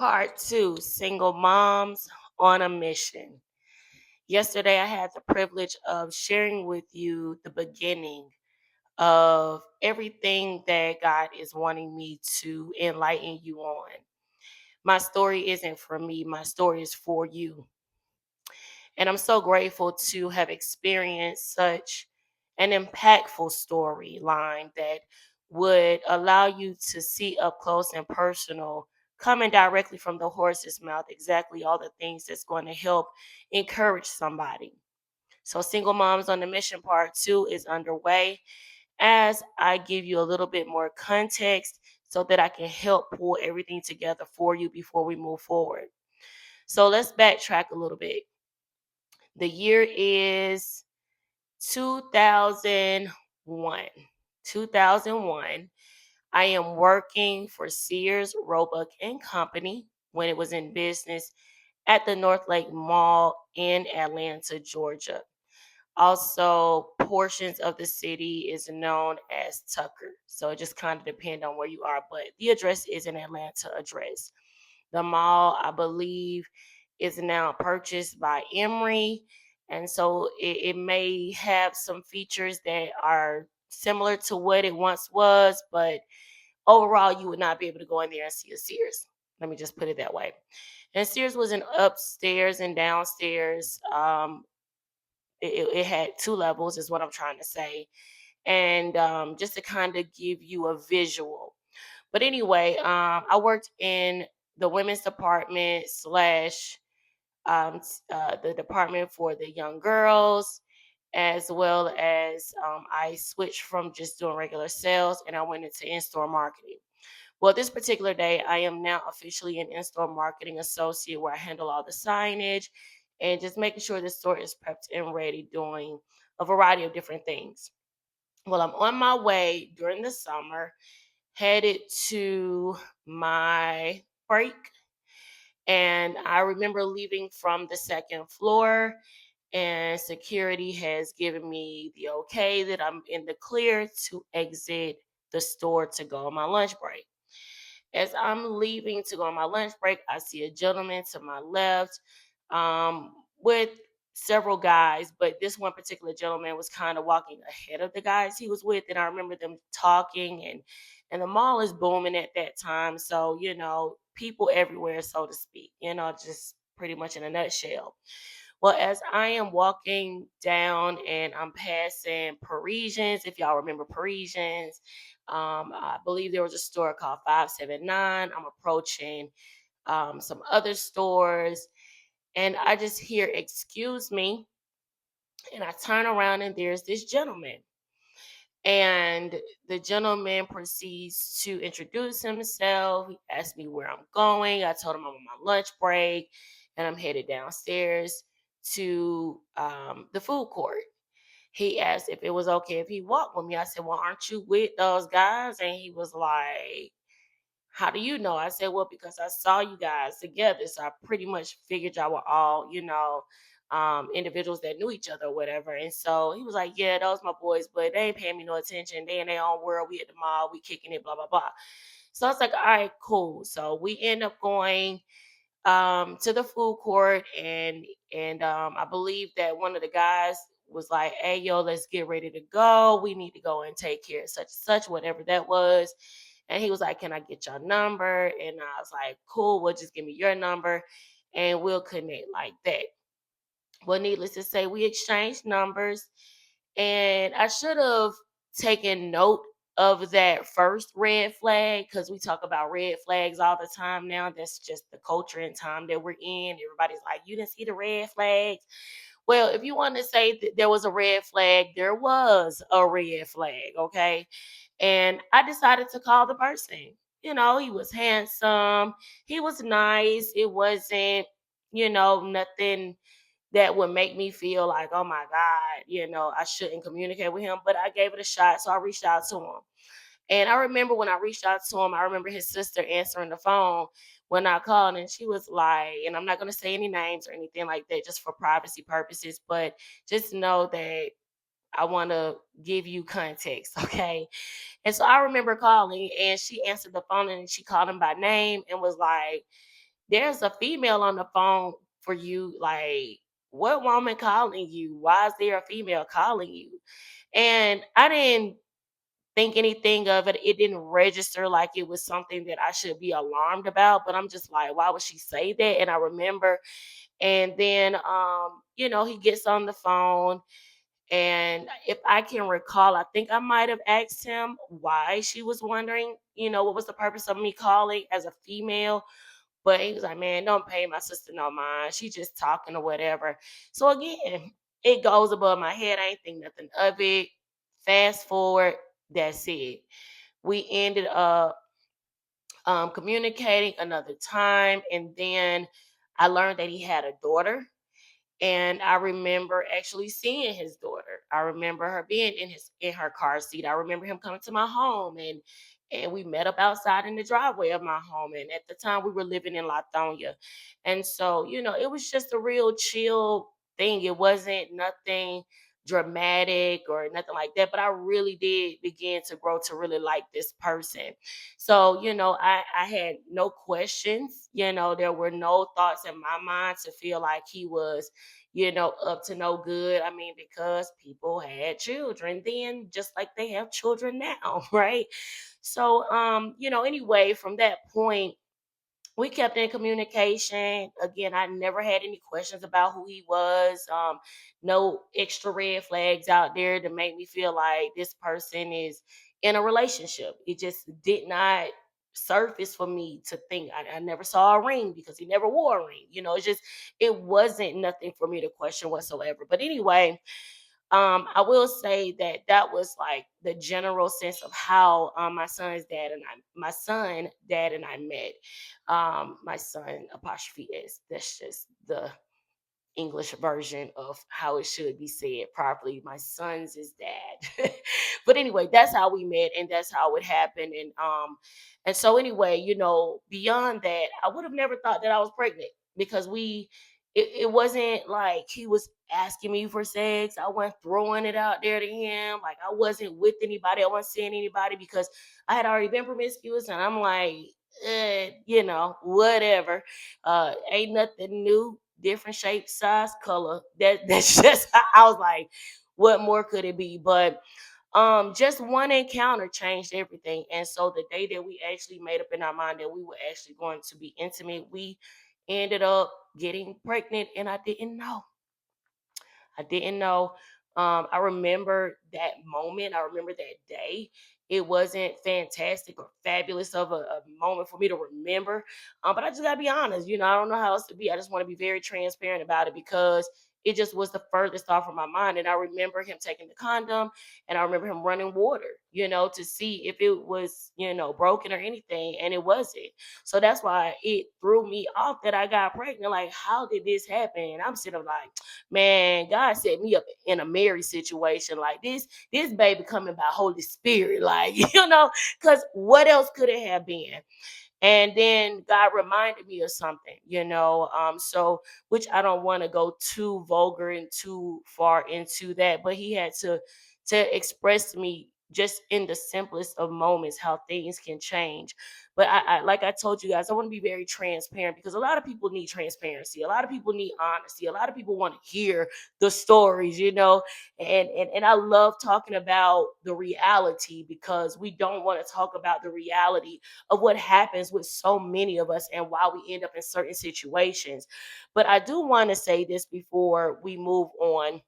Part two, single moms on a mission. Yesterday, I had the privilege of sharing with you the beginning of everything that God is wanting me to enlighten you on. My story isn't for me, my story is for you. And I'm so grateful to have experienced such an impactful storyline that would allow you to see up close and personal, coming directly from the horse's mouth, exactly all the things that's going to help encourage somebody. So, Single Moms on the Mission Part 2 is underway as I give you a little bit more context so that I can help pull everything together for you before we move forward. So, let's backtrack a little bit. The year is 2001. 2001. I am working for Sears, Roebuck and Company when it was in business at the North Lake Mall in Atlanta, Georgia. Also, portions of the city is known as Tucker. So it just kind of depends on where you are, but the address is an Atlanta address. The mall, I believe, is now purchased by Emory. And so it may have some features that are similar to what it once was, but overall, you would not be able to go in there and see a Sears. Let me just put it that way. And Sears was an upstairs and downstairs. It had two levels, is what I'm trying to say. And just to kind of give you a visual. But anyway, I worked in the women's department slash the department for the young girls, as well as I switched from just doing regular sales and I went into in store marketing. Well, this particular day, I am now officially an in store marketing associate where I handle all the signage and just making sure the store is prepped and ready, doing a variety of different things. Well, I'm on my way during the summer, headed to my break. And I remember leaving from the second floor, and security has given me the okay that I'm in the clear to exit the store to go on my lunch break. As I'm leaving to go on my lunch break, I see a gentleman to my left with several guys, but this one particular gentleman was kind of walking ahead of the guys he was with, and I remember them talking, and the mall is booming at that time, so people everywhere, so to speak, just pretty much in a nutshell. Well, as I am walking down and I'm passing Parisians, if y'all remember Parisians, I believe there was a store called 579. I'm approaching some other stores, and I just hear, "Excuse me." And I turn around, and there's this gentleman. And the gentleman proceeds to introduce himself. He asked me where I'm going. I told him I'm on my lunch break and I'm headed downstairs to the food court. He asked if it was okay if he walked with me. I said, "Well, aren't you with those guys?" And he was like, "How do you know?" I said, "Well, because I saw you guys together. So I pretty much figured y'all were all, individuals that knew each other or whatever." And so he was like, "Yeah, those my boys, but they ain't paying me no attention. They in their own world. We at the mall, we kicking it, blah, blah, blah." So I was like, "All right, cool." So we end up going to the food court, and I believe that one of the guys was like, "Hey, yo, let's get ready to go. We need to go and take care of such and such, whatever that was." And he was like, "Can I get your number?" And I was like, "Cool, well, just give me your number and we'll connect like that." Well, needless to say, we exchanged numbers, and I should have taken note of that first red flag because we talk about red flags all the time now. That's just the culture and time that we're in. Everybody's like, "You didn't see the red flags." Well, if you want to say that there was a red flag, there was a red flag, okay? And I decided to call the person. He was handsome, he was nice. It wasn't, nothing that would make me feel like, "Oh my God, I shouldn't communicate with him." But I gave it a shot. So I reached out to him. And I remember when I reached out to him, I remember his sister answering the phone when I called, and she was like, and I'm not going to say any names or anything like that, just for privacy purposes, but just know that I want to give you context, okay? And so I remember calling, and she answered the phone, and she called him by name and was like, there's a female on the phone for you. Like, what woman calling you? Why is there a female calling you? And I didn't think anything of it. It didn't register like it was something that I should be alarmed about. But I'm just like, why would she say that? And I remember, and then he gets on the phone, and if I can recall, I think I might have asked him why she was wondering, what was the purpose of me calling as a female. But he was like, man, don't pay my sister no mind. She just talking or whatever. So again, it goes above my head. I ain't think nothing of it. Fast forward, that's it. We ended up communicating another time. And then I learned that he had a daughter, and I remember actually seeing his daughter. I remember her being in her car seat. I remember him coming to my home, and we met up outside in the driveway of my home. And at the time we were living in Lithonia. And so, it was just a real chill thing. It wasn't nothing dramatic or nothing like that. But I really did begin to grow to really like this person. So, I had no questions. There were no thoughts in my mind to feel like he was up to no good. I mean, because people had children then, just like they have children now, right? So, anyway, from that point, we kept in communication. Again, I never had any questions about who he was. No extra red flags out there to make me feel like this person is in a relationship. It just did not surface for me to think. I never saw a ring because he never wore a ring. It wasn't nothing for me to question whatsoever. But anyway, I will say that that was like the general sense of how my son, dad, and I met. My son apostrophe s. That's just the English version of how it should be said properly. My son's is dad. But anyway, that's how we met, and that's how it happened. And so anyway, beyond that, I would have never thought that I was pregnant, because it wasn't like he was asking me for sex. I wasn't throwing it out there to him. Like, I wasn't with anybody. I wasn't seeing anybody because I had already been promiscuous, and I'm like, whatever. Ain't nothing new, different shape, size, color. That's just I was like, what more could it be? But just one encounter changed everything. And so the day that we actually made up in our mind that we were actually going to be intimate, we ended up getting pregnant, and I didn't know. I didn't know. I remember that moment. I remember that day. It wasn't fantastic or fabulous of a moment for me to remember. But I just gotta be honest. I don't know how else to be. I just want to be very transparent about it, because it just was the furthest thought from my mind. And I remember him taking the condom, and I remember him running water, to see if it was, broken or anything. And it wasn't. So that's why it threw me off that I got pregnant. Like, how did this happen? And I'm sitting like, man, God set me up in a married situation like this baby coming by Holy Spirit, like, because what else could it have been? And then God reminded me of something, so, which I don't want to go too vulgar and too far into that, but he had to express to me, just in the simplest of moments, how things can change. But I like I told you guys, I want to be very transparent, because a lot of people need transparency. A lot of people need honesty. A lot of people want to hear the stories, and I love talking about the reality, because we don't want to talk about the reality of what happens with so many of us and why we end up in certain situations. But I do want to say this before we move on.